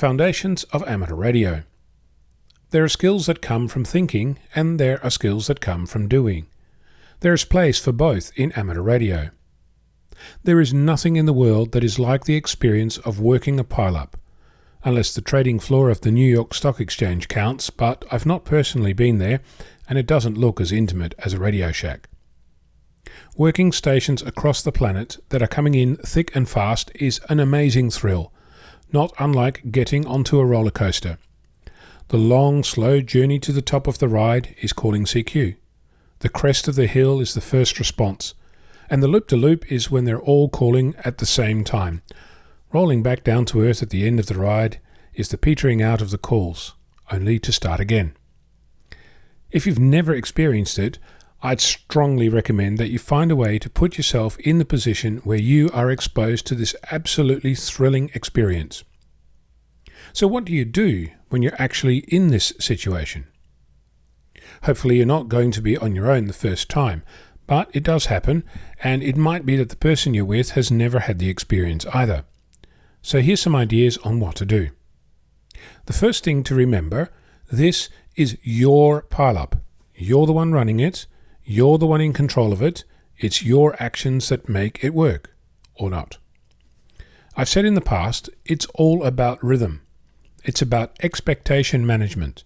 Foundations of Amateur Radio. There are skills that come from thinking, and there are skills that come from doing. There is place for both in amateur radio. There is nothing in the world that is like the experience of working a pile-up, unless the trading floor of the New York Stock Exchange counts, but I've not personally been there, and it doesn't look as intimate as a Radio Shack. Working stations across the planet that are coming in thick and fast is an amazing thrill, not unlike getting onto a roller coaster. The long, slow journey to the top of the ride is calling CQ. The crest of the hill is the first response, and the loop-de-loop is when they're all calling at the same time. Rolling back down to earth at the end of the ride is the petering out of the calls, only to start again. If you've never experienced it, I'd strongly recommend that you find a way to put yourself in the position where you are exposed to this absolutely thrilling experience. So what do you do when you're actually in this situation? Hopefully you're not going to be on your own the first time, but it does happen, and it might be that the person you're with has never had the experience either. So here's some ideas on what to do. The first thing to remember, this is your pile-up. You're the one running it. You're the one in control of it. It's your actions that make it work, or not. I've said in the past, it's all about rhythm. It's about expectation management.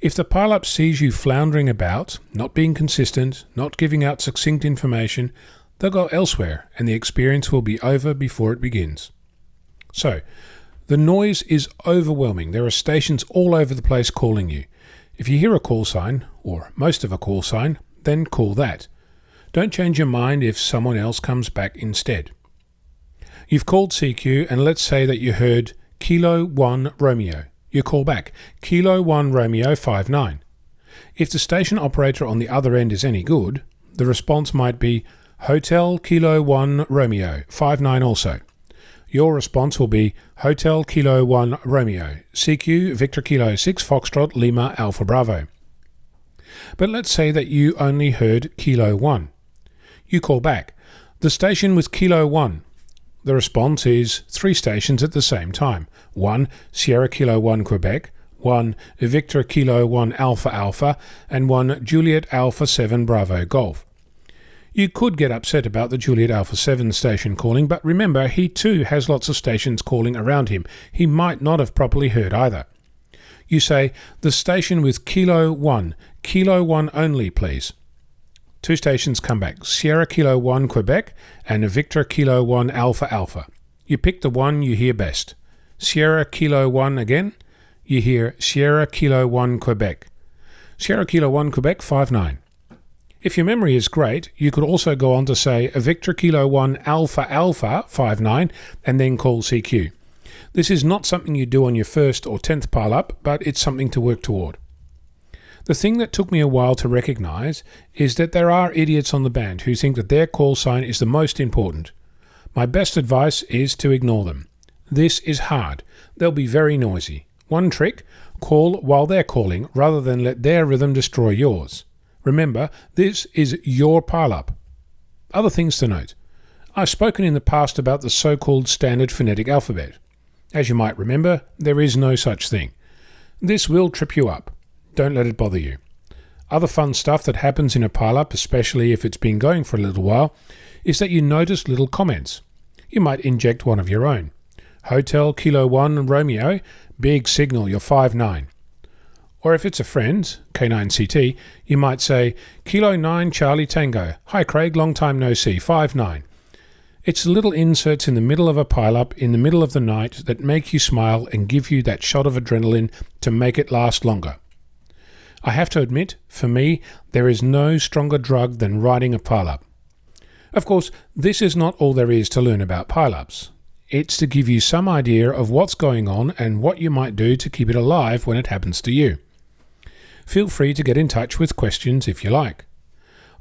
If the pile-up sees you floundering about, not being consistent, not giving out succinct information, they'll go elsewhere and the experience will be over before it begins. So, the noise is overwhelming. There are stations all over the place calling you. If you hear a call sign, or most of a call sign, then call that. Don't change your mind if someone else comes back instead. You've called CQ, and let's say that you heard Kilo 1 Romeo. You call back Kilo 1 Romeo 59. If the station operator on the other end is any good, the response might be Hotel Kilo 1 Romeo 59 also. Your response will be Hotel Kilo 1 Romeo, CQ Victor Kilo 6 Foxtrot Lima Alpha Bravo. But let's say that you only heard Kilo 1. You call back, the station with Kilo 1. The response is 3 stations at the same time. 1 Sierra Kilo 1 Quebec, 1 Victor Kilo 1 Alpha Alpha, and 1 Juliet Alpha 7 Bravo Golf. You could get upset about the Juliet Alpha 7 station calling, but remember, he too has lots of stations calling around him. He might not have properly heard either. You say, the station with Kilo 1 only, please. 2 stations come back, Sierra Kilo 1 Quebec and Victor Kilo 1 Alpha Alpha. You pick the one you hear best. Sierra Kilo 1 again, you hear Sierra Kilo 1 Quebec. Sierra Kilo 1 Quebec 59. If your memory is great, you could also go on to say a Victor Kilo 1 Alpha Alpha 59 and then call CQ. This is not something you do on your first or 10th pile-up, but it's something to work toward. The thing that took me a while to recognize is that there are idiots on the band who think that their call sign is the most important. My best advice is to ignore them. This is hard. They'll be very noisy. One trick, call while they're calling rather than let their rhythm destroy yours. Remember, this is your pile-up. Other things to note. I've spoken in the past about the so-called standard phonetic alphabet. As you might remember, there is no such thing. This will trip you up. Don't let it bother you. Other fun stuff that happens in a pile-up, especially if it's been going for a little while, is that you notice little comments. You might inject one of your own. Hotel Kilo 1 Romeo, big signal, you're 59. Or if it's a friend, K9CT, you might say, Kilo 9 Charlie Tango, hi Craig, long time no see, 59. It's little inserts in the middle of a pile-up in the middle of the night that make you smile and give you that shot of adrenaline to make it last longer. I have to admit, for me, there is no stronger drug than riding a pile-up. Of course, this is not all there is to learn about pile-ups. It's to give you some idea of what's going on and what you might do to keep it alive when it happens to you. Feel free to get in touch with questions if you like.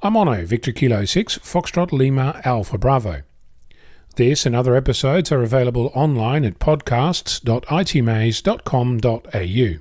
I'm Ono, Victor Kilo 6, Foxtrot Lima Alpha Bravo. This and other episodes are available online at podcasts.itmaze.com.au.